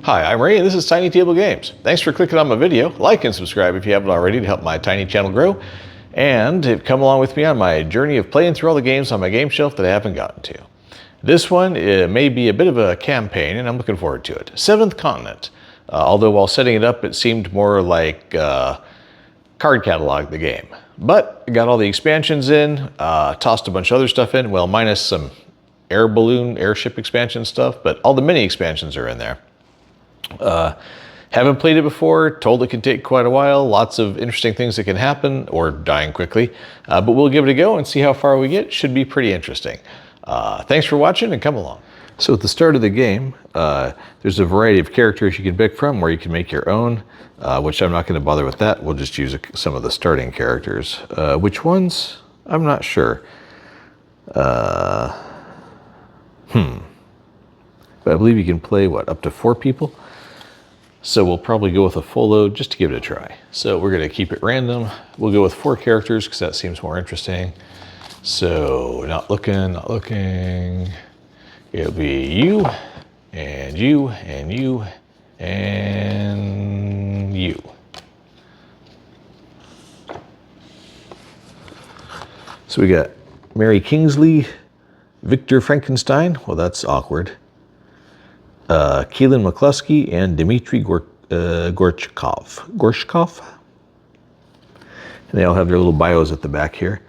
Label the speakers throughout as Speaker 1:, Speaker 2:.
Speaker 1: Hi, I'm Ray and this is TinyTableGames. Thanks for clicking on my video. Like and subscribe if you haven't already to help my tiny channel grow. And come along with me on my journey of playing through all the games on my game shelf that I haven't gotten to. This one may be a bit of a campaign and I'm looking forward to it. Seventh Continent. Although while setting it up, it seemed more like card catalog the game. But I got all the expansions in, tossed a bunch of other stuff in, well, minus some air balloon, airship expansion stuff, but all the mini expansions are in there. Haven't played it before, told it can take quite a while, lots of interesting things that can happen, or dying quickly, but we'll give it a go and see how far we get. Should be pretty interesting. Thanks for watching and come along. So at the start of the game, there's a variety of characters you can pick from where you can make your own, which I'm not going to bother with that. We'll just use some of the starting characters. Which ones? I'm not sure. But I believe you can play, what, up to 4 people? So we'll probably go with a full load just to give it a try. So we're going to keep it random. We'll go with 4 characters because that seems more interesting. So not looking. It'll be you, and you, and you, and you. So we got Mary Kingsley, Victor Frankenstein, well that's awkward, Keelan McCluskey, and Dmitry Gorshkov. And they all have their little bios at the back here.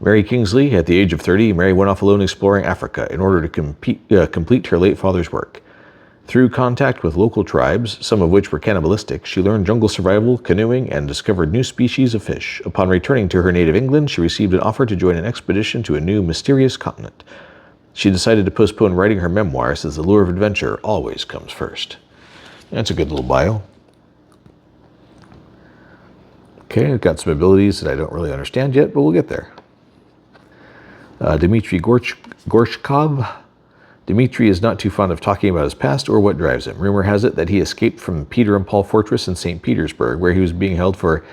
Speaker 1: Mary Kingsley, at the age of 30, Mary went off alone exploring Africa in order to complete her late father's work. Through contact with local tribes, some of which were cannibalistic, she learned jungle survival, canoeing, and discovered new species of fish. Upon returning to her native England, she received an offer to join an expedition to a new, mysterious continent. She decided to postpone writing her memoirs as the lure of adventure always comes first. That's a good little bio. Okay, I've got some abilities that I don't really understand yet, but we'll get there. Dmitry Gorshkov. Dmitry is not too fond of talking about his past or what drives him. Rumor has it that he escaped from Peter and Paul Fortress in St. Petersburg, where he was being held for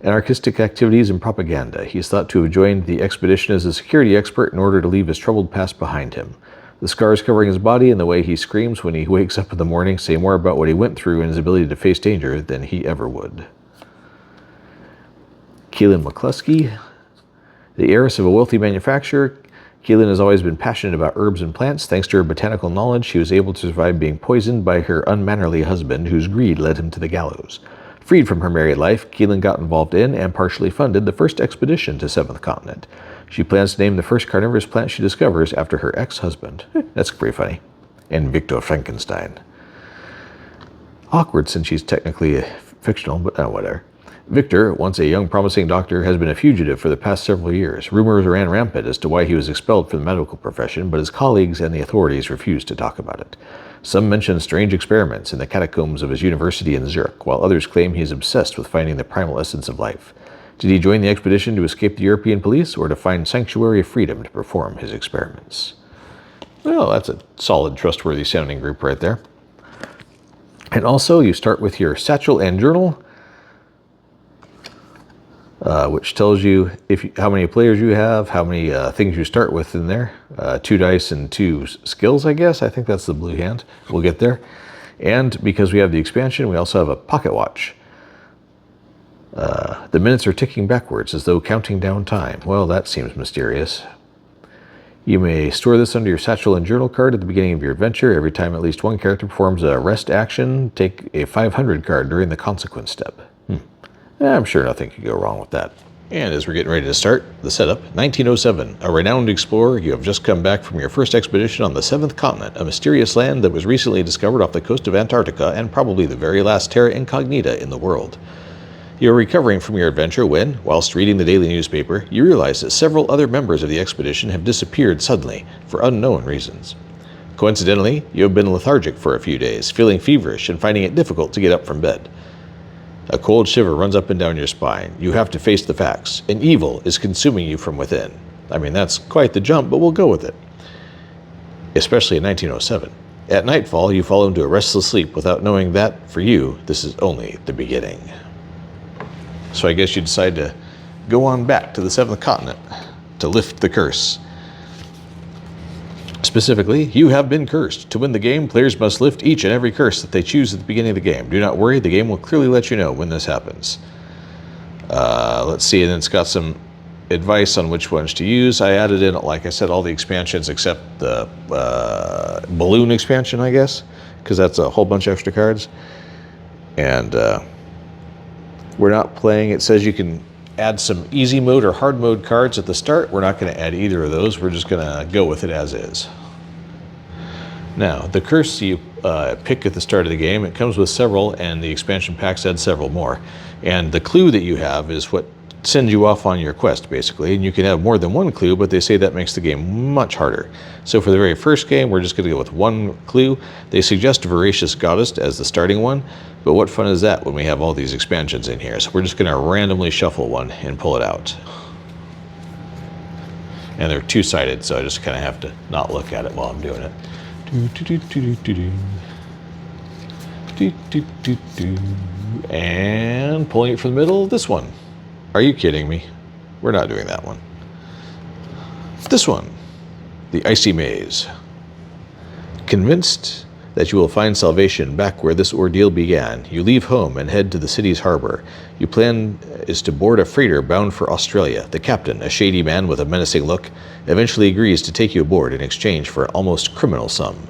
Speaker 1: anarchistic activities and propaganda. He is thought to have joined the expedition as a security expert in order to leave his troubled past behind him. The scars covering his body and the way he screams when he wakes up in the morning say more about what he went through and his ability to face danger than he ever would. Keelan McCluskey. The heiress of a wealthy manufacturer, Keelan has always been passionate about herbs and plants. Thanks to her botanical knowledge, she was able to survive being poisoned by her unmannerly husband, whose greed led him to the gallows. Freed from her married life, Keelan got involved in and partially funded the first expedition to Seventh Continent. She plans to name the first carnivorous plant she discovers after her ex-husband. That's pretty funny. And Victor Frankenstein. Awkward since she's technically fictional, but whatever. Victor, once a young promising doctor, has been a fugitive for the past several years. Rumors ran rampant as to why he was expelled from the medical profession, but his colleagues and the authorities refused to talk about it. Some mention strange experiments in the catacombs of his university in Zurich, while others claim he is obsessed with finding the primal essence of life. Did he join the expedition to escape the European police, or to find sanctuary of freedom to perform his experiments? Well, that's a solid, trustworthy sounding group right there. And also, you start with your satchel and journal, which tells you how many players you have, how many things you start with in there. 2 dice and 2 skills, I guess. I think that's the blue hand. We'll get there. And because we have the expansion, we also have a pocket watch. The minutes are ticking backwards as though counting down time. Well, that seems mysterious. You may store this under your satchel and journal card at the beginning of your adventure. Every time at least one character performs a rest action, take a 500 card during the consequence step. I'm sure nothing could go wrong with that. And as we're getting ready to start, the setup, 1907. A renowned explorer, you have just come back from your first expedition on the 7th continent, a mysterious land that was recently discovered off the coast of Antarctica and probably the very last terra incognita in the world. You're recovering from your adventure when, whilst reading the daily newspaper, you realize that several other members of the expedition have disappeared suddenly, for unknown reasons. Coincidentally, you have been lethargic for a few days, feeling feverish and finding it difficult to get up from bed. A cold shiver runs up and down your spine. You have to face the facts. An evil is consuming you from within. I mean, that's quite the jump, but we'll go with it. Especially in 1907. At nightfall, you fall into a restless sleep without knowing that, for you, this is only the beginning. So I guess you decide to go on back to the 7th continent to lift the curse. Specifically, you have been cursed. To win the game, players must lift each and every curse that they choose at the beginning of the game. Do not worry, the game will clearly let you know when this happens. Let's see, and then it's got some advice on which ones to use. I added in, like I said, all the expansions except the balloon expansion, I guess, because that's a whole bunch of extra cards. And we're not playing, it says you can add some easy mode or hard mode cards at the start. We're not going to add either of those. We're just going to go with it as is. Now, the curse you pick at the start of the game, it comes with several, and the expansion packs add several more. And the clue that you have is what sends you off on your quest, basically. And you can have more than one clue, but they say that makes the game much harder. So for the very first game, we're just going to go with one clue. They suggest Voracious Goddess as the starting one, but what fun is that when we have all these expansions in here? So we're just going to randomly shuffle one and pull it out. And they're two-sided, so I just kind of have to not look at it while I'm doing it. And pulling it from the middle, this one. Are you kidding me? We're not doing that one. This one, the Icy Maze. Convinced that you will find salvation back where this ordeal began, you leave home and head to the city's harbor. Your plan is to board a freighter bound for Australia. The captain, a shady man with a menacing look, eventually agrees to take you aboard in exchange for an almost criminal sum.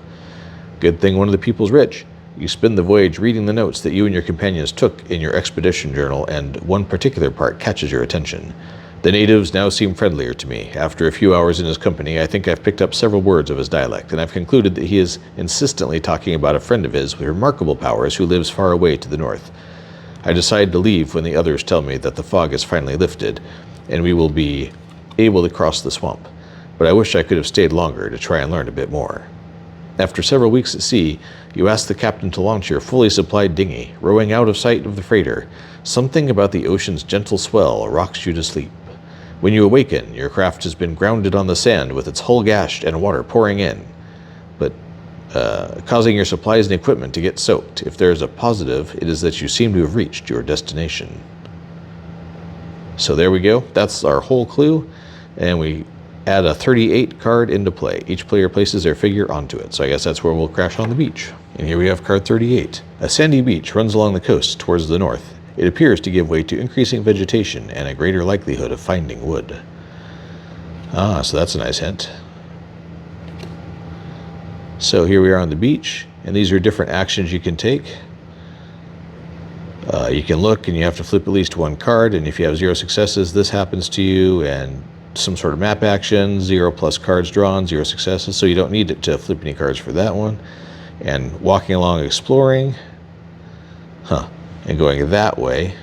Speaker 1: Good thing one of the people's rich. You spend the voyage reading the notes that you and your companions took in your expedition journal, and one particular part catches your attention. The natives now seem friendlier to me. After a few hours in his company, I think I've picked up several words of his dialect, and I've concluded that he is insistently talking about a friend of his with remarkable powers who lives far away to the north. I decide to leave when the others tell me that the fog is finally lifted, and we will be able to cross the swamp. But I wish I could have stayed longer to try and learn a bit more. After several weeks at sea, you ask the captain to launch your fully supplied dinghy, rowing out of sight of the freighter. Something about the ocean's gentle swell rocks you to sleep. When you awaken, your craft has been grounded on the sand with its hull gashed and water pouring in, but causing your supplies and equipment to get soaked. If there is a positive, it is that you seem to have reached your destination. So there we go. That's our whole clue, and we add a 38 card into play. Each player places their figure onto it, so I guess that's where we'll crash on the beach. And here we have card 38. A sandy beach runs along the coast towards the north. It appears to give way to increasing vegetation and a greater likelihood of finding wood. So that's a nice hint. So here we are on the beach, and these are different actions you can take. You can look, and you have to flip at least one card, and if you have 0 successes, this happens to you, and some sort of map action, 0 plus cards drawn, 0 successes, so you don't need it to flip any cards for that one. And walking along exploring, and going that way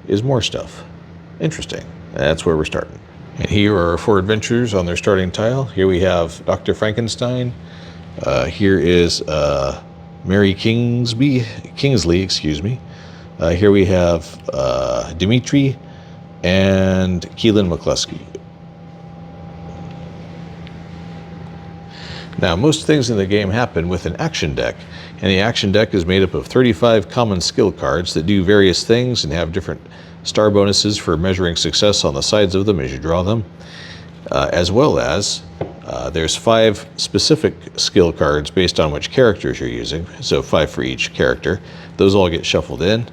Speaker 1: is more stuff. Interesting. That's where we're starting. And here are our 4 adventures on their starting tile. Here we have Dr. Frankenstein. Here is Mary Kingsley, excuse me. Here we have Dimitri and Keelan McCluskey. Now, most things in the game happen with an action deck, and the action deck is made up of 35 common skill cards that do various things and have different star bonuses for measuring success on the sides of them as you draw them, as well as there's 5 specific skill cards based on which characters you're using, so 5 for each character. Those all get shuffled in,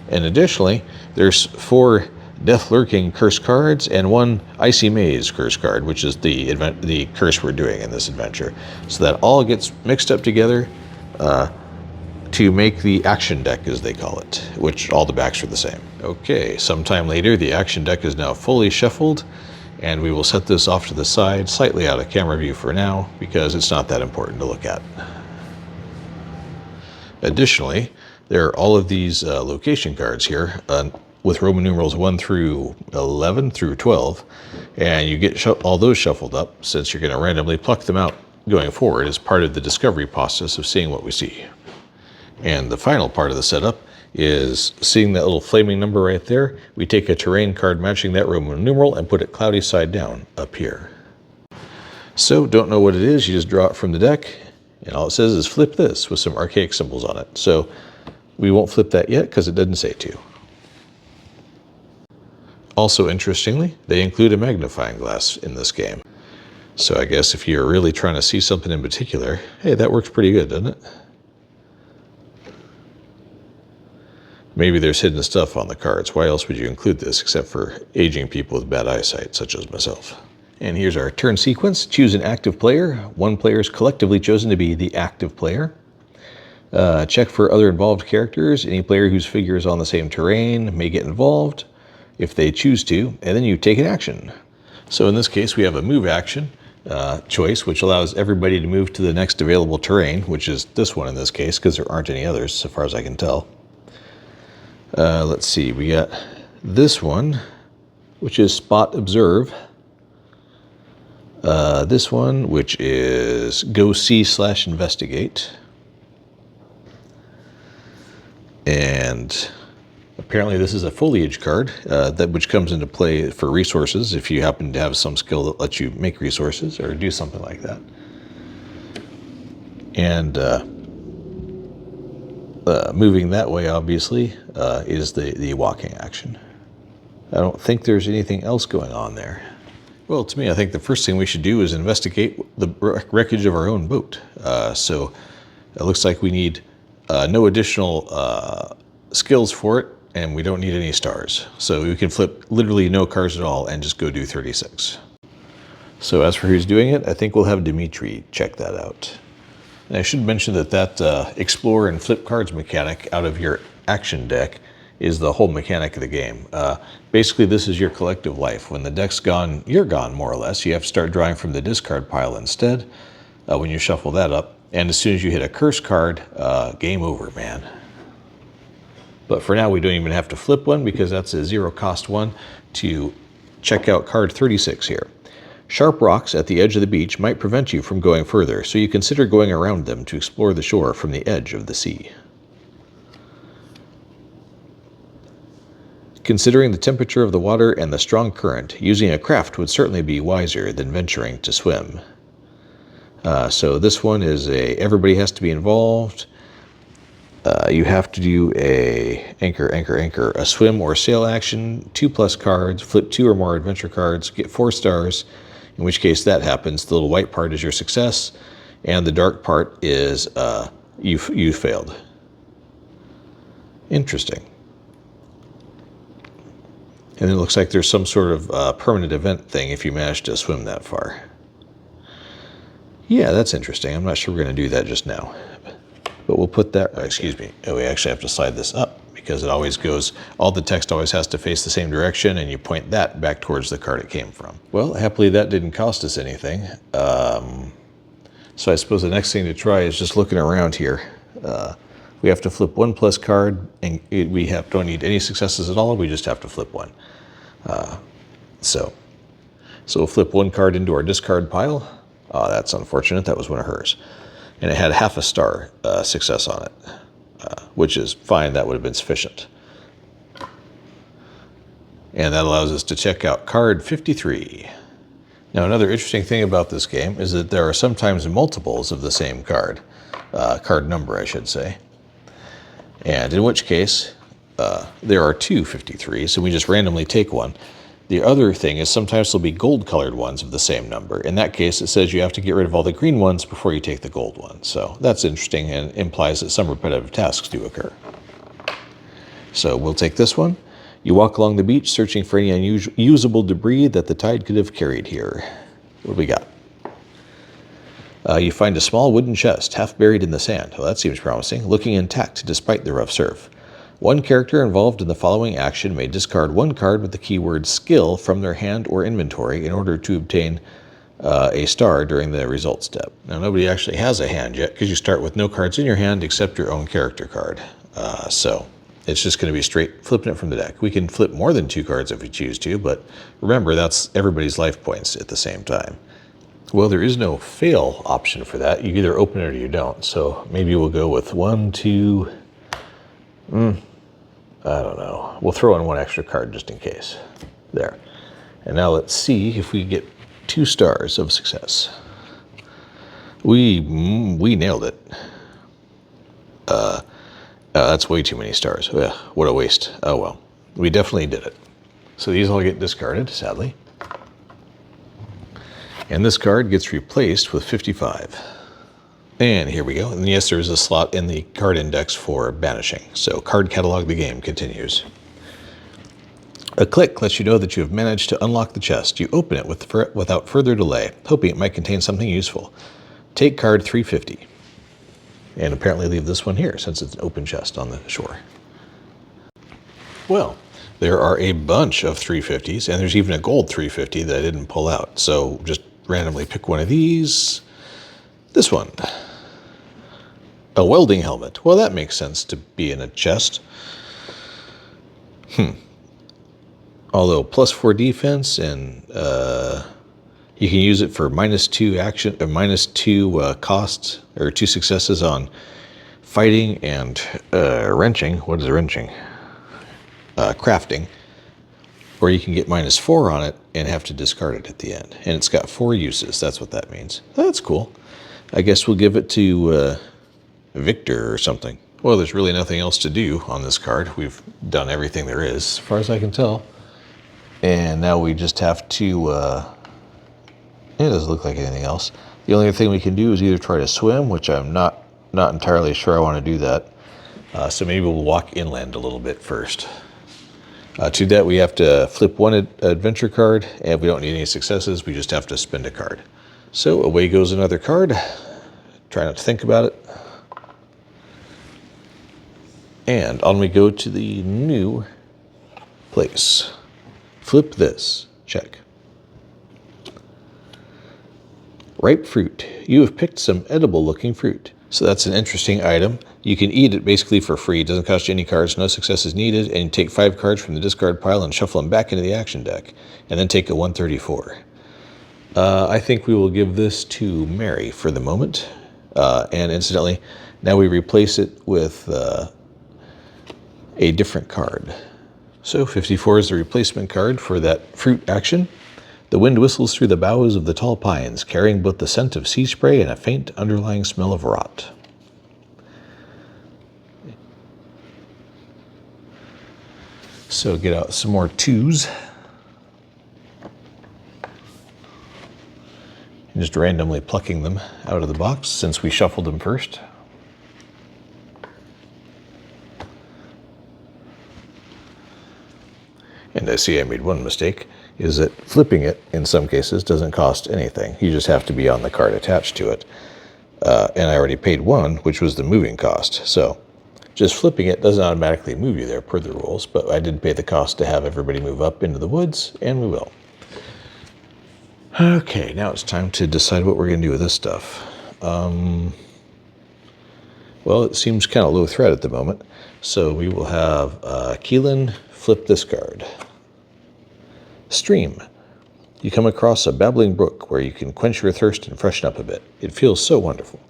Speaker 1: and additionally, there's 4 Death Lurking curse cards and 1 Icy Maze curse card, which is the curse we're doing in this adventure. So that all gets mixed up together to make the action deck, as they call it, which all the backs are the same. Okay, sometime later, the action deck is now fully shuffled, and we will set this off to the side, slightly out of camera view for now, because it's not that important to look at. Additionally, there are all of these location cards here, with Roman numerals 1 through 11 through 12, and you get all those shuffled up since you're going to randomly pluck them out going forward as part of the discovery process of seeing what we see. And the final part of the setup is seeing that little flaming number right there. We take a terrain card matching that Roman numeral and put it cloudy side down up here. So don't know what it is, you just draw it from the deck, and all it says is flip this with some archaic symbols on it. So we won't flip that yet because it doesn't say to. Also, interestingly, they include a magnifying glass in this game. So I guess if you're really trying to see something in particular, hey, that works pretty good, doesn't it? Maybe there's hidden stuff on the cards. Why else would you include this except for aging people with bad eyesight, such as myself? And here's our turn sequence. Choose an active player. One player is collectively chosen to be the active player. Check for other involved characters. Any player whose figure is on the same terrain may get involved if they choose to, and then you take an action. So in this case, we have a move action choice, which allows everybody to move to the next available terrain, which is this one in this case, because there aren't any others, so far as I can tell. Let's see, we got this one, which is Spot Observe. This one, which is Go See/Investigate. And apparently this is a foliage card, which comes into play for resources if you happen to have some skill that lets you make resources or do something like that. And moving that way, obviously, is the walking action. I don't think there's anything else going on there. Well, to me, I think the first thing we should do is investigate the wreckage of our own boat. So it looks like we need no additional skills for it, and we don't need any stars. So we can flip literally no cards at all and just go do 36. So as for who's doing it, I think we'll have Dimitri check that out. And I should mention that explore and flip cards mechanic out of your action deck is the whole mechanic of the game. Basically, this is your collective life. When the deck's gone, you're gone, more or less. You have to start drawing from the discard pile instead when you shuffle that up. And as soon as you hit a curse card, game over, man. But for now, we don't even have to flip one because that's a zero cost one to check out card 36 here. Sharp rocks at the edge of the beach might prevent you from going further, so you consider going around them to explore the shore from the edge of the sea. Considering the temperature of the water and the strong current, using a craft would certainly be wiser than venturing to swim. So this one is everybody has to be involved. You have to do a anchor, a swim or sail action, 2+ cards, flip 2 or more adventure cards, get 4 stars, in which case that happens. The little white part is your success, and the dark part is you failed. Interesting. And it looks like there's some sort of permanent event thing if you manage to swim that far. Yeah, that's interesting. I'm not sure we're going to do that just now. But we'll put that, excuse me, we actually have to slide this up because it always goes, all the text always has to face the same direction, and you point that back towards the card it came from. Well, happily that didn't cost us anything. So I suppose the next thing to try is just looking around here. We have to flip 1+ card, and we don't need any successes at all, we just have to flip 1. So we'll flip 1 card into our discard pile. Oh, that's unfortunate, that was one of hers. And it had half a star success on it, which is fine, that would have been sufficient. And that allows us to check out card 53. Now, another interesting thing about this game is that there are sometimes multiples of the same card, card number, I should say. And in which case, there are 2 53s, and we just randomly take one. The other thing is sometimes there'll be gold-colored ones of the same number. In that case, it says you have to get rid of all the green ones before you take the gold one. So that's interesting and implies that some repetitive tasks do occur. So we'll take this one. You walk along the beach searching for any unusable debris that the tide could have carried here. What do we got? You find a small wooden chest, half buried in the sand. Well, that seems promising, looking intact despite the rough surf. One character involved in the following action may discard 1 card with the keyword skill from their hand or inventory in order to obtain a star during the result step. Now, nobody actually has a hand yet because you start with no cards in your hand except your own character card. So it's just going to be straight flipping it from the deck. We can flip more than 2 cards if we choose to, but remember, that's everybody's life points at the same time. Well, there is no fail option for that. You either open it or you don't. So maybe we'll go with 1, 2... I don't know. We'll throw in 1 extra card just in case. There. And now let's see if we get 2 stars of success. We nailed it. That's way too many stars. Ugh, what a waste. Oh well. We definitely did it. So these all get discarded, sadly. And this card gets replaced with 55. And here we go. And yes, there is a slot in the card index for banishing. So card catalog the game continues. A click lets you know that you have managed to unlock the chest. You open it without further delay, hoping it might contain something useful. Take card 350. And apparently leave this one here, since it's an open chest on the shore. Well, there are a bunch of 350s, and there's even a gold 350 that I didn't pull out. So just randomly pick one of these. This one. A welding helmet. Well, that makes sense to be in a chest. Although +4 defense, and you can use it for -2 action, or -2 costs, or 2 successes on fighting and wrenching. What is wrenching? Crafting. Or you can get -4 on it and have to discard it at the end. And it's got 4 uses. That's what that means. That's cool. I guess we'll give it to Victor or something. Well, there's really nothing else to do on this card. We've done everything there is, as far as I can tell. And now we just have to, it doesn't look like anything else. The only thing we can do is either try to swim, which I'm not entirely sure I want to do that. So maybe we'll walk inland a little bit first. To that, we have to flip one adventure card, and we don't need any successes. We just have to spend a card. So away goes another card. Try not to think about it. And on we go to the new place. Flip this. Check. Ripe fruit. You have picked some edible looking fruit. So that's an interesting item. You can eat it basically for free. It doesn't cost you any cards, no successes needed, and you take 5 cards from the discard pile and shuffle them back into the action deck, and then take a 134. I think we will give this to Mary for the moment. And incidentally, now we replace it with a different card. So 54 is the replacement card for that fruit action. The wind whistles through the boughs of the tall pines, carrying both the scent of sea spray and a faint underlying smell of rot. So get out some more 2s. And just randomly plucking them out of the box since we shuffled them first. And I see I made one mistake, is that flipping it, in some cases, doesn't cost anything. You just have to be on the card attached to it. And I already paid 1, which was the moving cost. So just flipping it doesn't automatically move you there per the rules, but I did pay the cost to have everybody move up into the woods, and we will. Okay, now it's time to decide what we're going to do with this stuff. Well, it seems kind of low threat at the moment, so we will have Keelan flip this card. Stream. You come across a babbling brook where you can quench your thirst and freshen up a bit. It feels so wonderful.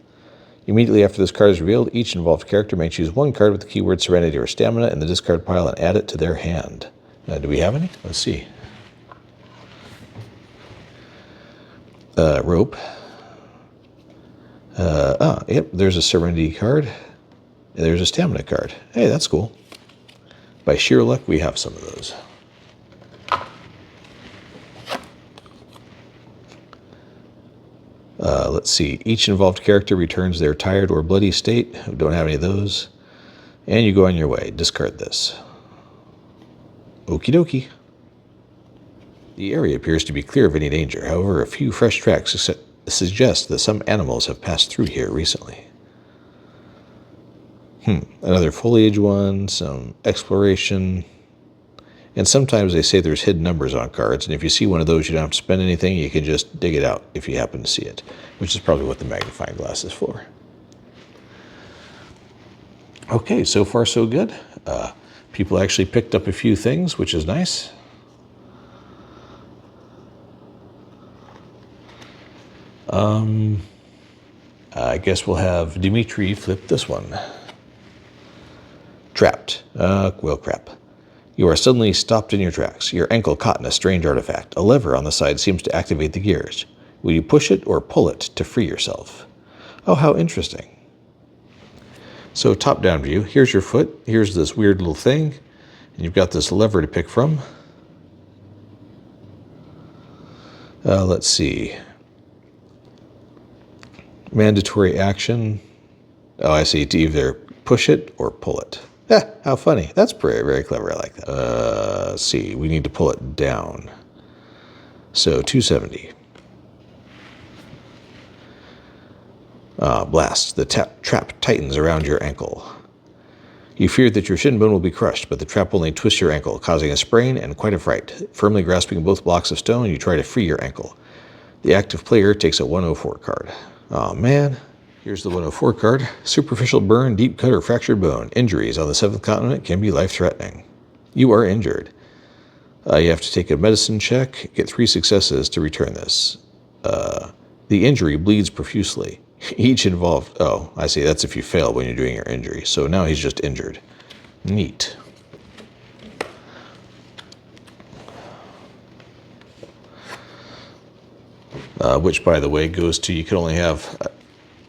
Speaker 1: Immediately after this card is revealed, each involved character may choose 1 card with the keyword Serenity or Stamina in the discard pile and add it to their hand. Do we have any? Let's see. Rope. Yep, there's a Serenity card. And there's a Stamina card. Hey, that's cool. By sheer luck, we have some of those. Let's see. Each involved character returns their tired or bloody state. We don't have any of those. And you go on your way. Discard this. Okie dokie. The area appears to be clear of any danger. However, a few fresh tracks suggest that some animals have passed through here recently. Another foliage one, some exploration. And sometimes they say there's hidden numbers on cards, and if you see one of those, you don't have to spend anything. You can just dig it out if you happen to see it, which is probably what the magnifying glass is for. Okay, so far so good. People actually picked up a few things, which is nice. I guess we'll have Dimitri flip this one. Trapped. Well, crap. You are suddenly stopped in your tracks. Your ankle caught in a strange artifact. A lever on the side seems to activate the gears. Will you push it or pull it to free yourself? Oh, how interesting. So top-down view. Here's your foot. Here's this weird little thing. And you've got this lever to pick from. Let's see. Mandatory action. Oh, I see. To either push it or pull it. How funny. That's very, very clever. I like that. Let's see. We need to pull it down. So 270. Blast. The trap tightens around your ankle. You fear that your shin bone will be crushed, but the trap only twists your ankle, causing a sprain and quite a fright. Firmly grasping both blocks of stone, you try to free your ankle. The active player takes a 104 card. Oh man. Here's the 104 card. Superficial burn, deep cut, or fractured bone. Injuries on the 7th continent can be life-threatening. You are injured. You have to take a medicine check, get 3 successes to return this. The injury bleeds profusely. Each involved... Oh, I see. That's if you fail when you're doing your injury. So now he's just injured. Neat. Which, by the way, goes to you can only have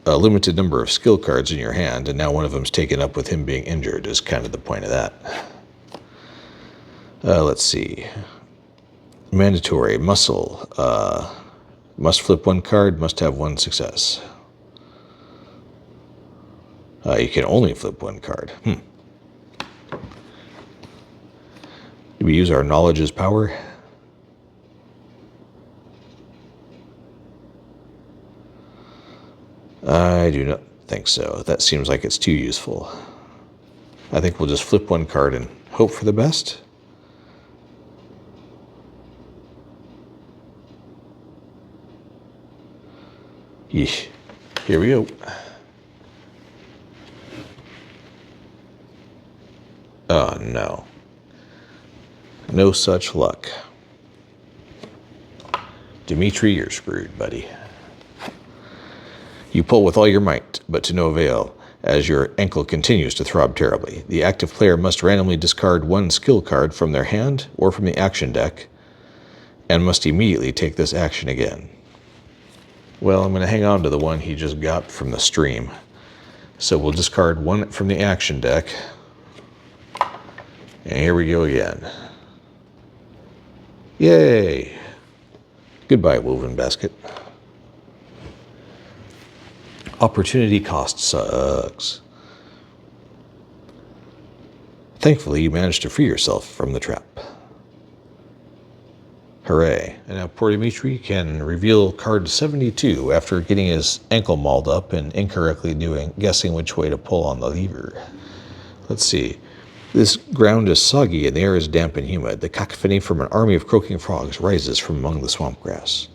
Speaker 1: a limited number of skill cards in your hand, and now one of them's taken up with him being injured is kind of the point of that. Let's see. Mandatory. Muscle. Must flip 1 card, must have 1 success. You can only flip 1 card. Do we use our knowledge as power? I do not think so. That seems like it's too useful. I think we'll just flip 1 card and hope for the best. Yeesh. Here we go. Oh, no. No such luck. Dimitri, you're screwed, buddy. You pull with all your might, but to no avail, as your ankle continues to throb terribly. The active player must randomly discard 1 skill card from their hand or from the action deck, and must immediately take this action again. Well, I'm going to hang on to the one he just got from the stream. So we'll discard 1 from the action deck. And here we go again. Yay! Goodbye, woven basket. Opportunity cost sucks. Thankfully, you managed to free yourself from the trap. Hooray. And now poor Dimitri can reveal card 72 after getting his ankle mauled up and incorrectly guessing which way to pull on the lever. Let's see. This ground is soggy and the air is damp and humid. The cacophony from an army of croaking frogs rises from among the swamp grass.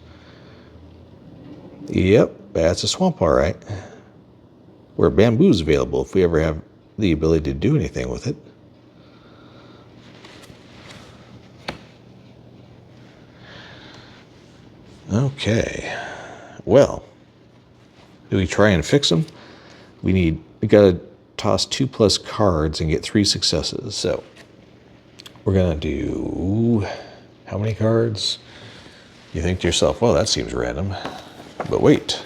Speaker 1: Yep, that's a swamp, all right. Where bamboo's available if we ever have the ability to do anything with it. Okay. Well, do we try and fix them? We gotta toss 2+ cards and get 3 successes. So we're gonna do how many cards? You think to yourself, well, that seems random. But wait,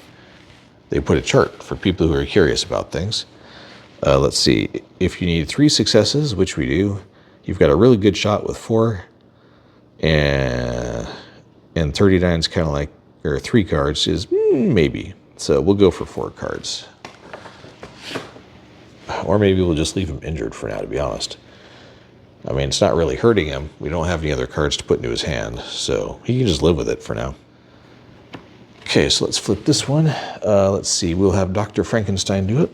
Speaker 1: they put a chart for people who are curious about things. Let's see, if you need 3 successes, which we do, you've got a really good shot with 4, and 39 is kind of like, or 3 cards is maybe. So we'll go for 4 cards. Or maybe we'll just leave him injured for now, to be honest. I mean, it's not really hurting him. We don't have any other cards to put into his hand, so he can just live with it for now. Okay, so let's flip this one. Let's see, we'll have Dr. Frankenstein do it.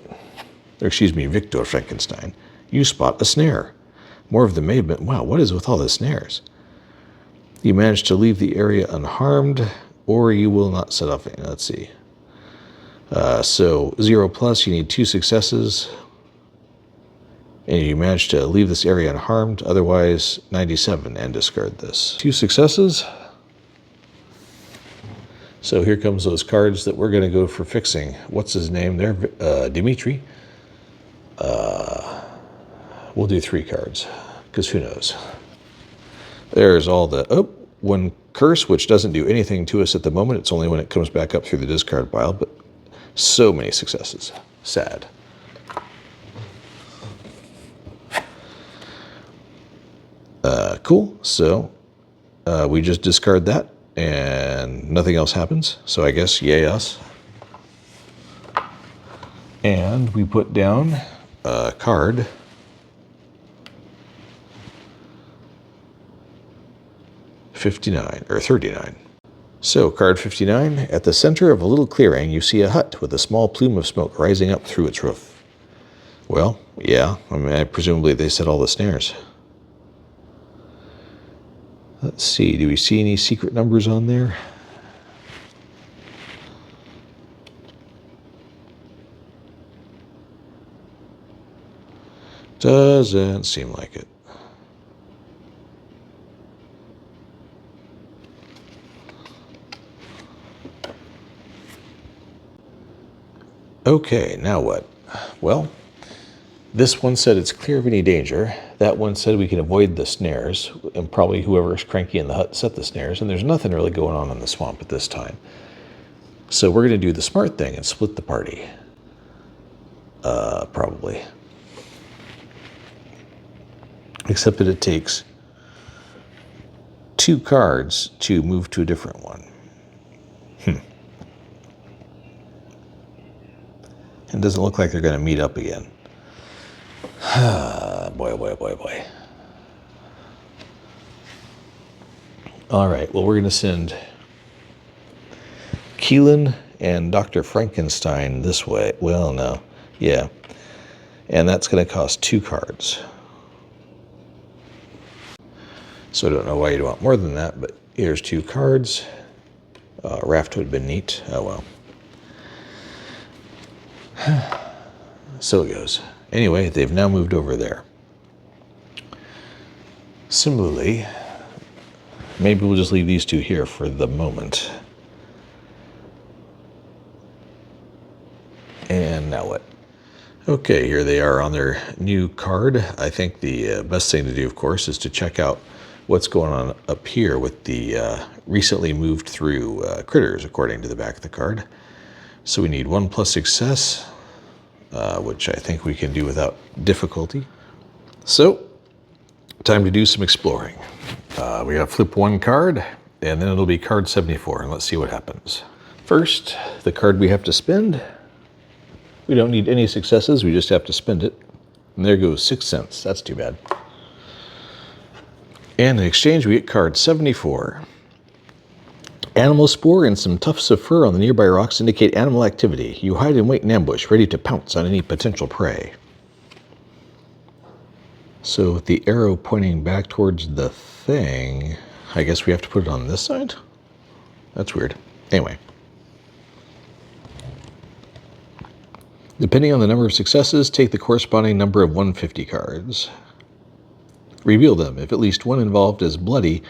Speaker 1: Or excuse me, Victor Frankenstein. You spot a snare. More of them may have been... Wow, what is with all the snares? You manage to leave the area unharmed, or you will not set off any. Let's see. So 0+, you need 2 successes. And you manage to leave this area unharmed, otherwise 97, and discard this. 2 successes. So here comes those cards that we're going to go for fixing. What's his name there? Dimitri. We'll do 3 cards, because who knows. There's all the... Oh, 1 curse, which doesn't do anything to us at the moment. It's only when it comes back up through the discard pile, but so many successes. Sad. Cool. So we just discard that, and nothing else happens. So I guess yay us. And we put down a card. $59 or $39. So, card 59, at the center of a little clearing, you see a hut with a small plume of smoke rising up through its roof. Well, yeah, I mean, presumably they set all the snares. Let's see, do we see any secret numbers on there? Doesn't seem like it. Okay, now what? Well, this one said it's clear of any danger. That one said we can avoid the snares, and probably whoever's cranky in the hut set the snares, and there's nothing really going on in the swamp at this time. So we're going to do the smart thing and split the party. Probably. Except that it takes 2 cards to move to a different one. It doesn't look like they're going to meet up again. Boy, boy, boy, boy. All right, well, we're going to send Keelan and Dr. Frankenstein this way. Well, no. Yeah. And that's going to cost 2 cards. So I don't know why you'd want more than that, but here's 2 cards. Raft would have been neat. Oh, well. So it goes. Anyway, they've now moved over there. Similarly, maybe we'll just leave these 2 here for the moment. And now what? Okay, here they are on their new card. I think the best thing to do, of course, is to check out what's going on up here with the recently moved through critters, according to the back of the card. So we need 1 plus success, which I think we can do without difficulty. So, time to do some exploring. We gotta flip 1 card, and then it'll be card 74, and let's see what happens. First, the card we have to spend. We don't need any successes, we just have to spend it. And there goes 6 cents, that's too bad. And in exchange, we get card 74. Animal spoor and some tufts of fur on the nearby rocks indicate animal activity. You hide and wait in ambush, ready to pounce on any potential prey. So with the arrow pointing back towards the thing, I guess we have to put it on this side? That's weird. Anyway. Depending on the number of successes, take the corresponding number of 150 cards. Reveal them. If at least one involved is bloody,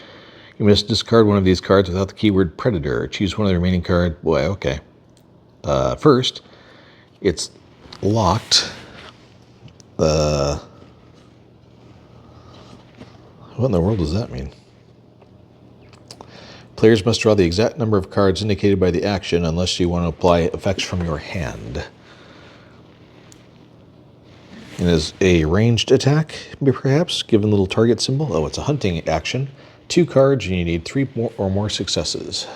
Speaker 1: you must discard one of these cards without the keyword predator. Choose one of the remaining cards. Boy, okay. First, it's locked. What in the world does that mean? Players must draw the exact number of cards indicated by the action unless you want to apply effects from your hand. And as a ranged attack, perhaps, given the little target symbol. Oh, it's a hunting action. 2 cards, and you need 3 or more successes.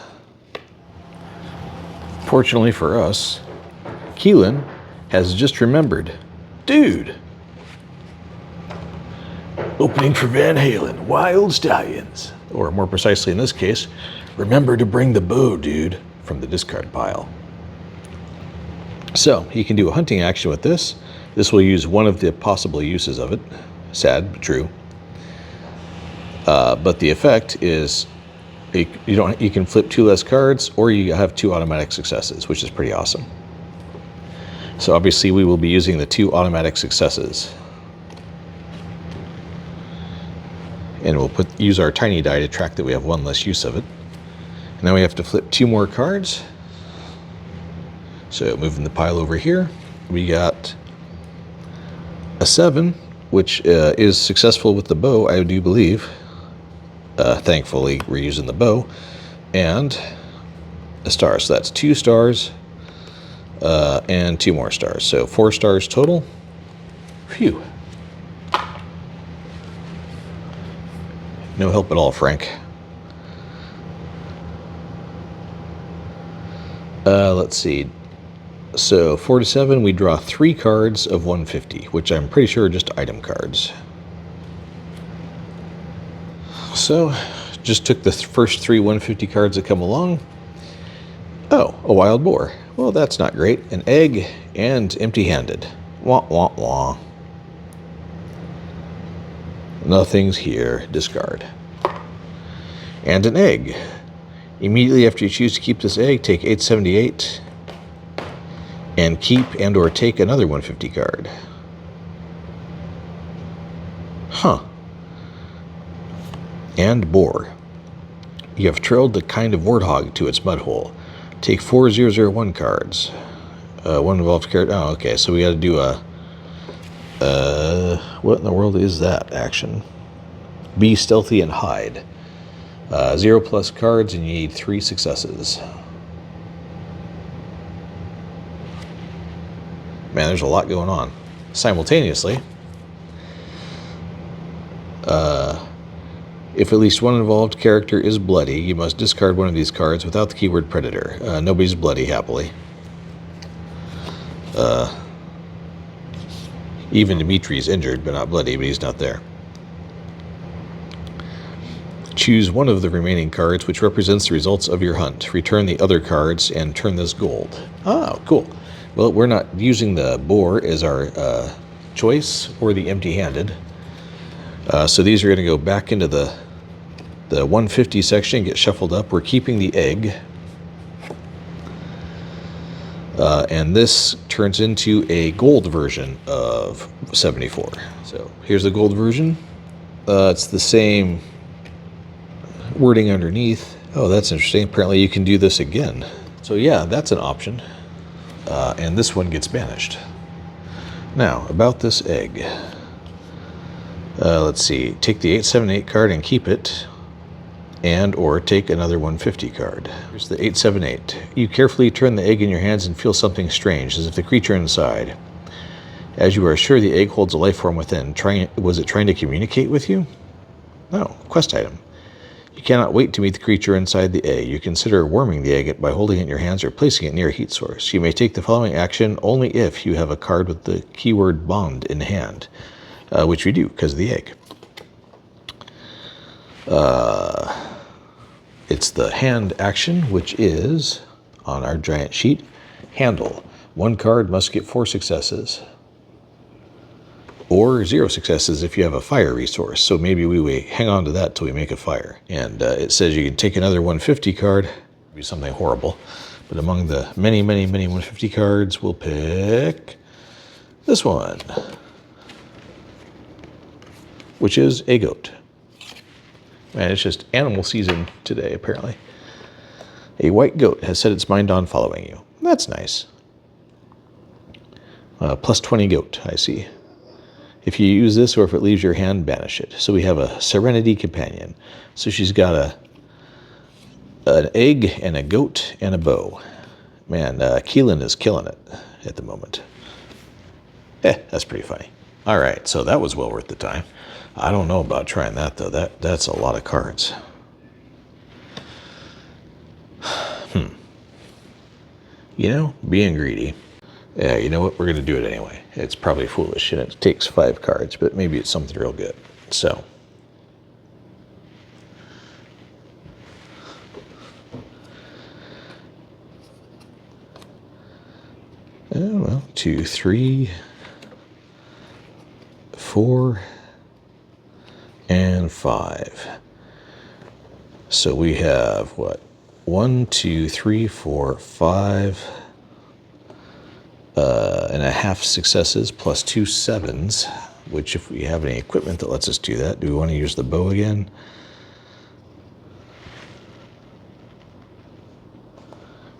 Speaker 1: Fortunately for us, Keelan has just remembered. Dude! Opening for Van Halen, Wild Stallions. Or more precisely in this case, remember to bring the bow, dude, from the discard pile. So, he can do a hunting action with this. This will use one of the possible uses of it. Sad, but true. But the effect is you can flip 2 less cards, or you have 2 automatic successes, which is pretty awesome. So obviously we will be using the 2 automatic successes. And we'll use our tiny die to track that we have 1 less use of it. And now we have to flip 2 more cards. So moving the pile over here, we got a 7, which is successful with the bow, I do believe. Thankfully, we're using the bow. And a star. So that's 2 stars and 2 more stars. So 4 stars total. Phew. No help at all, Frank. Let's see. So 4 to 7, we draw 3 cards of 150, which I'm pretty sure are just item cards. So just took the first 3 150 cards that come along. Oh, a wild boar. Well, that's not great. An egg and empty-handed. Wah, wah, wah. Nothing's here. Discard. And an egg. Immediately after you choose to keep this egg, take 878 and keep and or take another 150 card. Huh. And boar. You have trailed the kind of warthog to its mud hole. Take 4001 cards. One involved character. Oh, okay. So we got to do a. What in the world is that action? Be stealthy and hide. 0+ cards, and you need 3 successes. Man, there's a lot going on. Simultaneously, if at least one involved character is bloody, you must discard one of these cards without the keyword predator. Nobody's bloody, happily. Even Dimitri's injured, but not bloody, but he's not there. Choose one of the remaining cards, which represents the results of your hunt. Return the other cards and turn this gold. Oh, cool. Well, we're not using the boar as our choice, or the empty-handed. So these are going to go back into the 150 section and get shuffled up. We're keeping the egg. And this turns into a gold version of 74. So here's the gold version. It's the same wording underneath. Oh, that's interesting. Apparently you can do this again. So yeah, that's an option. And this one gets banished. Now, about this egg. Let's see. Take the 878 card and keep it. And or take another 150 card. Here's the 878. You carefully turn the egg in your hands and feel something strange, as if the creature inside. As you are sure the egg holds a life form within, was it trying to communicate with you? No, quest item. You cannot wait to meet the creature inside the egg. You consider warming the egg by holding it in your hands or placing it near a heat source. You may take the following action only if you have a card with the keyword bond in hand, which we do because of the egg. It's the hand action, which is, on our giant sheet, handle. 1 card must get 4 successes. Or 0 successes if you have a fire resource. So maybe we hang on to that till we make a fire. And it says you can take another 150 card. It'd be something horrible. But among the many, many, many 150 cards, we'll pick this one, which is a goat. Man, it's just animal season today, apparently. A white goat has set its mind on following you. That's nice. Plus 20 goat, I see. If you use this, or if it leaves your hand, banish it. So we have a Serenity Companion. So she's got an egg and a goat and a bow. Man, Keelan is killing it at the moment. That's pretty funny. All right, so that was well worth the time. I don't know about trying that, though. That's a lot of cards. You know, being greedy. Yeah, you know what? We're going to do it anyway. It's probably foolish, and it takes 5 cards, but maybe it's something real good. So. Oh, well, 2, 3, 4, and 5. So we have what? 1, 2, 3, 4, 5 and a half successes plus 2 7s, which if we have any equipment that lets us do that, do we want to use the bow again?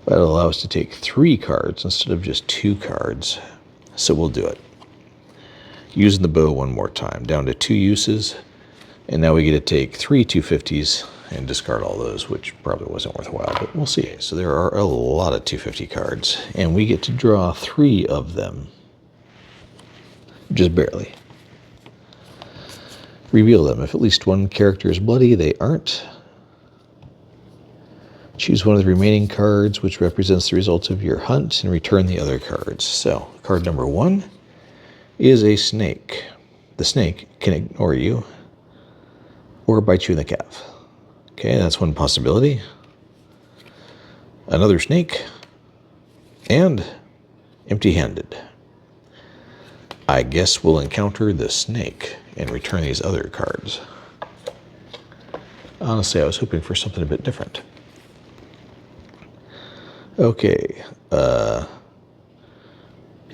Speaker 1: That'll allow us to take 3 cards instead of just 2 cards. So we'll do it. Using the bow one more time, down to 2 uses. And now we get to take 3 250s and discard all those, which probably wasn't worthwhile, but we'll see. So there are a lot of 250 cards, and we get to draw 3 of them. Just barely. Reveal them. If at least one character is bloody, they aren't. Choose one of the remaining cards, which represents the results of your hunt, and return the other cards. So, card number 1 is a snake. The snake can ignore you or bite you in the calf. Okay, that's one possibility. Another snake, and empty-handed. I guess we'll encounter the snake and return these other cards. Honestly, I was hoping for something a bit different. Okay,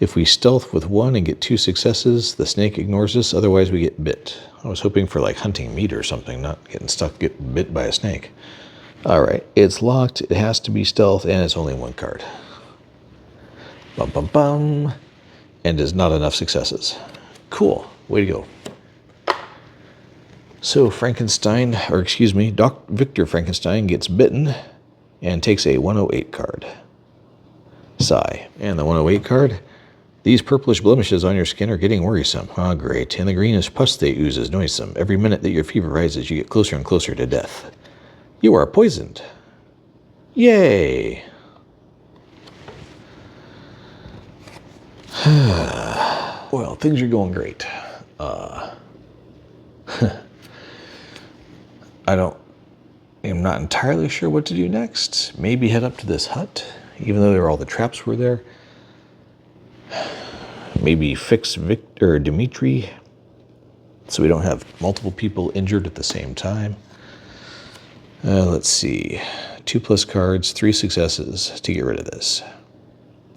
Speaker 1: if we stealth with 1 and get 2 successes, the snake ignores us, otherwise we get bit. I was hoping for like hunting meat or something, not getting bit by a snake. Alright, it's locked, it has to be stealth, and it's only 1 card. Bum bum bum. And is not enough successes. Cool, way to go. So Frankenstein, or excuse me, Victor Frankenstein gets bitten and takes a 108 card. Sigh. And the 108 card, these purplish blemishes on your skin are getting worrisome. Ah, great. And the greenish pus they ooze is noisome. Every minute that your fever rises, you get closer and closer to death. You are poisoned. Yay! Well, things are going great. I'm not entirely sure what to do next. Maybe head up to this hut, even though all the traps were there. Maybe fix Victor or Dimitri, so we don't have multiple people injured at the same time. Let's see. 2+ cards, 3 successes to get rid of this.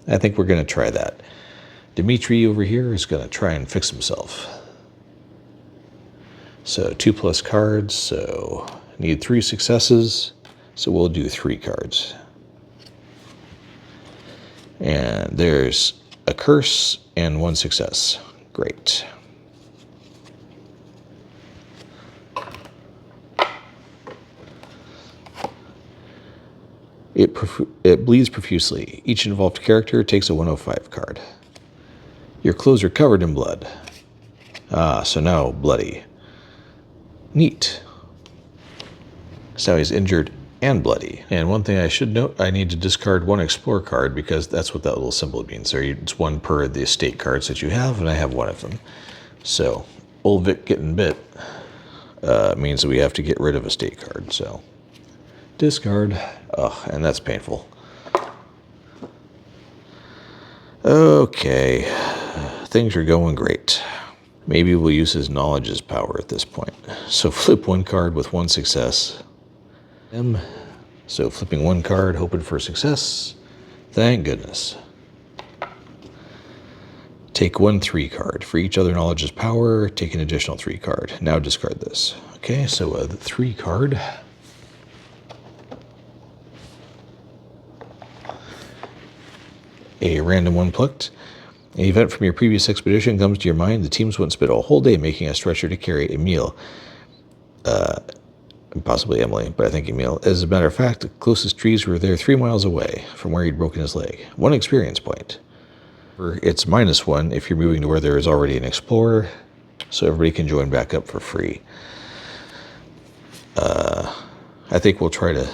Speaker 1: I think we're going to try that. Dimitri over here is going to try and fix himself. So 2+ cards, so need 3 successes, so we'll do 3 cards. And there's a curse and 1 success. Great. It bleeds profusely. Each involved character takes a 105 card. Your clothes are covered in blood. Ah, so now bloody. Neat. So he's injured and bloody. And one thing I should note, I need to discard 1 explore card because that's what that little symbol means. So it's 1 per the estate cards that you have, and I have 1 of them. So old Vic getting bit means that we have to get rid of a estate card. So discard. Oh, and that's painful. Okay, things are going great. Maybe we'll use his knowledge as power at this point. So flip 1 card with 1 success. So flipping 1 card, hoping for success. Thank goodness. Take 1 3 card. For each other knowledge as power, take an additional 3 card. Now discard this. Okay, so the 3 card. A random 1 plucked. An event from your previous expedition comes to your mind. The teams went spent a whole day making a stretcher to carry Emil. Possibly Emily, but I think Emil. As a matter of fact, the closest trees were there 3 miles away from where he'd broken his leg. 1 experience point. It's -1 if you're moving to where there is already an explorer, so everybody can join back up for free. I think we'll try to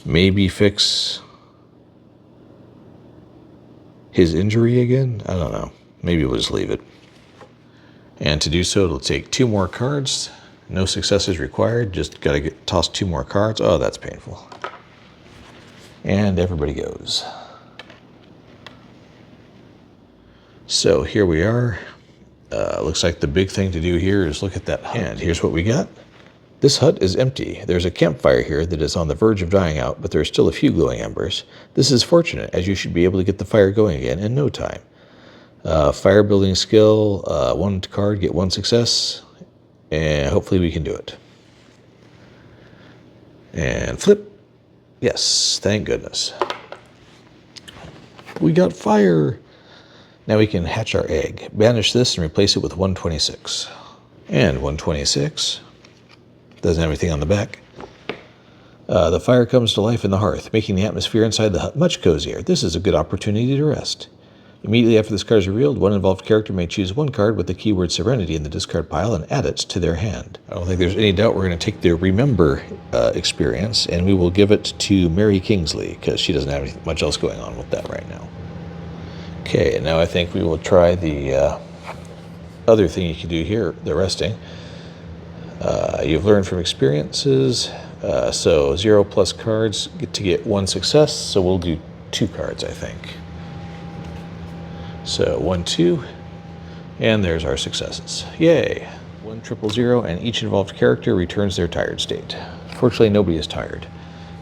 Speaker 1: maybe fix his injury again? I don't know. Maybe we'll just leave it. And to do so, it'll take 2 more cards. No successes required. Just got to toss 2 more cards. Oh, that's painful. And everybody goes. So here we are. Looks like the big thing to do here is look at that hut. And here's what we got. This hut is empty. There's a campfire here that is on the verge of dying out, but there are still a few glowing embers. This is fortunate, as you should be able to get the fire going again in no time. Fire building skill, 1 card, get 1 success, and hopefully we can do it. And flip. Yes, thank goodness. We got fire. Now we can hatch our egg. Banish this and replace it with 126. And 126. Doesn't have anything on the back. The fire comes to life in the hearth, making the atmosphere inside the hut much cozier. This is a good opportunity to rest. Immediately after this card is revealed, one involved character may choose one card with the keyword Serenity in the discard pile and add it to their hand. I don't think there's any doubt we're going to take the Remember experience, and we will give it to Mary Kingsley, because she doesn't have much else going on with that right now. Okay, and now I think we will try the other thing you can do here, the resting. You've learned from experiences, so 0+ cards to get 1 success, so we'll do 2 cards, I think. So 1, 2, and there's our successes. Yay! 1 000, and each involved character returns their tired state. Fortunately, nobody is tired.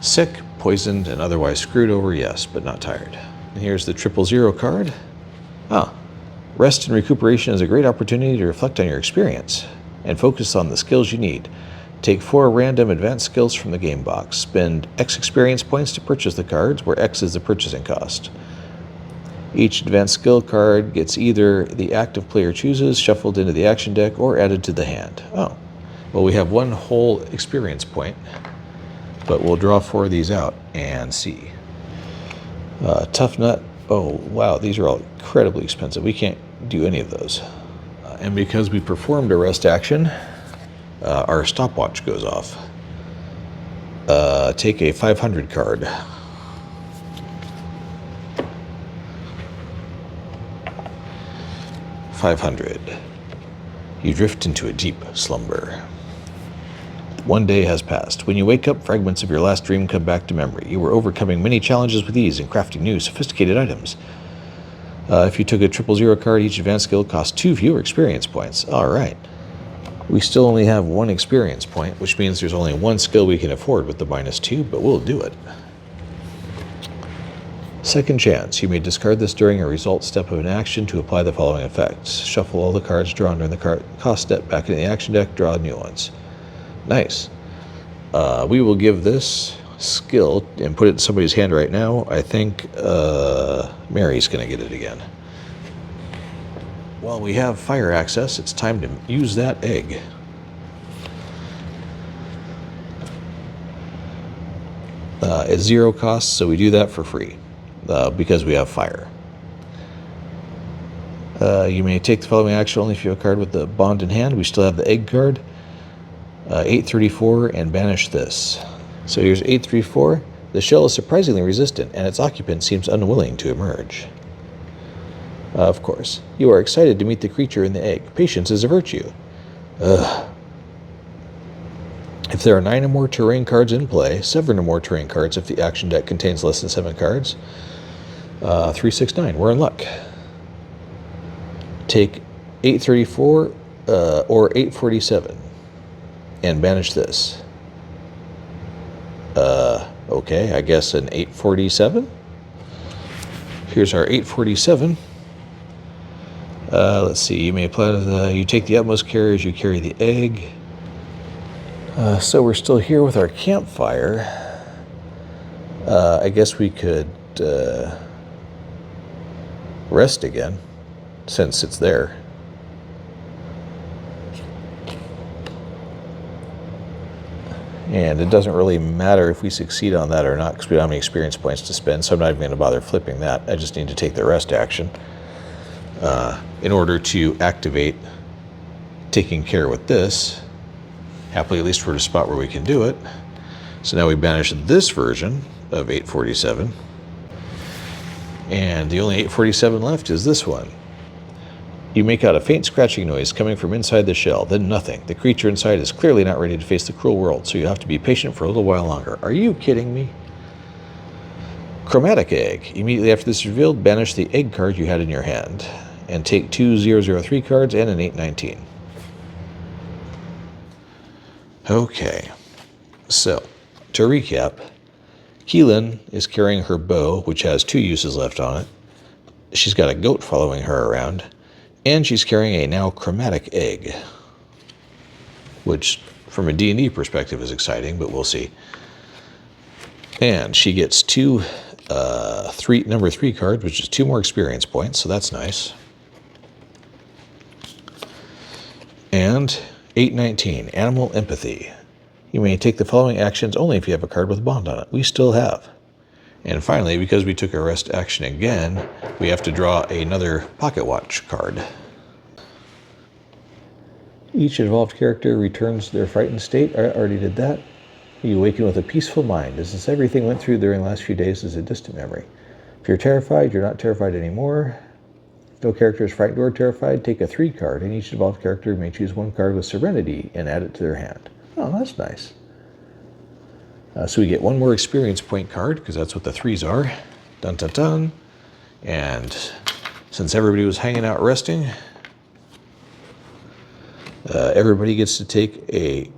Speaker 1: Sick, poisoned, and otherwise screwed over, yes, but not tired. And here's the 000 card. Rest and recuperation is a great opportunity to reflect on your experience and focus on the skills you need. Take 4 random advanced skills from the game box. Spend X experience points to purchase the cards, where X is the purchasing cost. Each advanced skill card gets either the active player chooses, shuffled into the action deck, or added to the hand. Oh, well, we have 1 whole experience point, but we'll draw 4 of these out and see. Tough Nut. Oh, wow, these are all incredibly expensive. We can't do any of those. And because we performed a rest action, our stopwatch goes off. Take a 500 card. $500. You drift into a deep slumber. 1 day has passed. When you wake up, fragments of your last dream come back to memory. You were overcoming many challenges with ease and crafting new, sophisticated items. If you took a 000 card, each advanced skill costs 2 fewer experience points. All right. We still only have 1 experience point, which means there's only 1 skill we can afford with the -2, but we'll do it. Second chance. You may discard this during a result step of an action to apply the following effects. Shuffle all the cards drawn during the cost step back into the action deck, draw new ones. Nice. We will give this skill and put it in somebody's hand right now. I think Mary's going to get it again. While we have fire access, it's time to use that egg. It's 0 cost, so we do that for free. Because we have fire. You may take the following action only if you have a card with the bond in hand. We still have the egg card. 834, and banish this. So here's 834. The shell is surprisingly resistant, and its occupant seems unwilling to emerge. Of course. You are excited to meet the creature in the egg. Patience is a virtue. If there are 9 or more terrain cards in play, 7 or more terrain cards if the action deck contains less than 7 cards. 369, we're in luck. Take 834 or 847 and banish this. Okay, I guess an 847. Here's our 847. Let's see, you may apply you take the utmost care as you carry the egg. So we're still here with our campfire. I guess we could rest again, since it's there. And it doesn't really matter if we succeed on that or not, because we don't have any experience points to spend, so I'm not even going to bother flipping that. I just need to take the rest action in order to activate taking care with this. Happily, at least we're at a spot where we can do it. So now we banish this version of 847. And the only 847 left is this one. You make out a faint scratching noise coming from inside the shell, then nothing. The creature inside is clearly not ready to face the cruel world, so you have to be patient for a little while longer. Are you kidding me? Chromatic egg. Immediately after this is revealed, banish the egg card you had in your hand, and take 2 003 cards and an 819. Okay, so to recap, Keelan is carrying her bow, which has 2 uses left on it. She's got a goat following her around, and she's carrying a now chromatic egg, which from a D&D perspective is exciting, but we'll see. And she gets 2 number 3 cards, which is 2 more experience points, so that's nice. And 819, Animal Empathy. You may take the following actions only if you have a card with a bond on it. We still have. And finally, because we took a rest action again, we have to draw another pocket watch card. Each evolved character returns their frightened state. I already did that. You awaken with a peaceful mind, as if everything went through during the last few days is a distant memory. If you're terrified, you're not terrified anymore. If no character is frightened or terrified, take a 3 card, and each evolved character may choose 1 card with Serenity and add it to their hand. Oh, that's nice. So we get 1 more experience point card, because that's what the 3s are. Dun dun dun. And since everybody was hanging out resting, everybody gets to take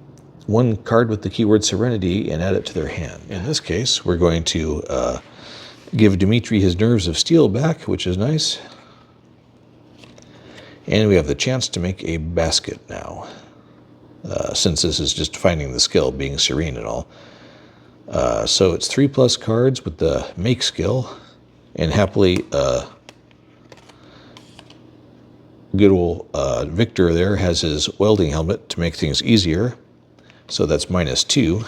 Speaker 1: 1 card with the keyword Serenity and add it to their hand. In this case, we're going to give Dimitri his Nerves of Steel back, which is nice. And we have the chance to make a basket now, since this is just finding the skill, being serene and all. So it's 3+ cards with the make skill, and happily good old Victor there has his welding helmet to make things easier. So that's -2.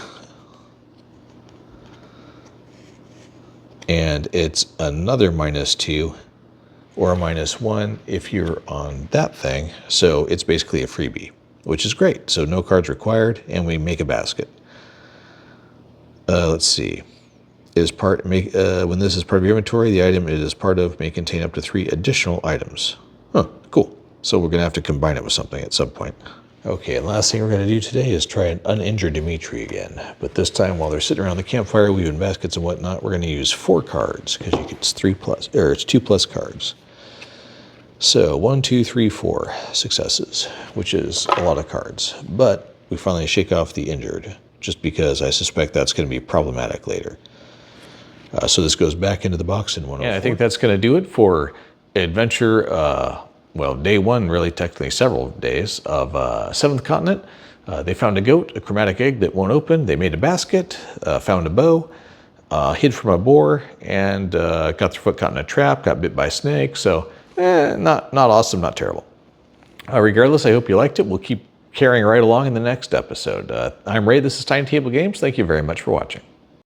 Speaker 1: And it's another -2 or a -1 if you're on that thing. So it's basically a freebie, which is great. So no cards required, and we make a basket. Let's see. When this is part of your inventory, the item it is part of may contain up to 3 additional items. Huh, cool. So we're going to have to combine it with something at some point. Okay, and last thing we're going to do today is try and uninjure Dimitri again. But this time, while they're sitting around the campfire weaving baskets and whatnot, we're going to use 4 cards, because it's 2+ cards. So 1, 2, 3, 4 successes, which is a lot of cards. But we finally shake off the injured, just because I suspect that's going to be problematic later. So this goes back into the box in 104. Yeah, I think that's going to do it for adventure, well, day 1, really technically several days, of 7th Continent. They found a goat, a chromatic egg that won't open. They made a basket, found a bow, hid from a boar, and got their foot caught in a trap, got bit by a snake. So, not awesome, not terrible. Regardless, I hope you liked it. We'll keep carrying right along in the next episode. I'm Ray, this is TinyTableGames. Thank you very much for watching.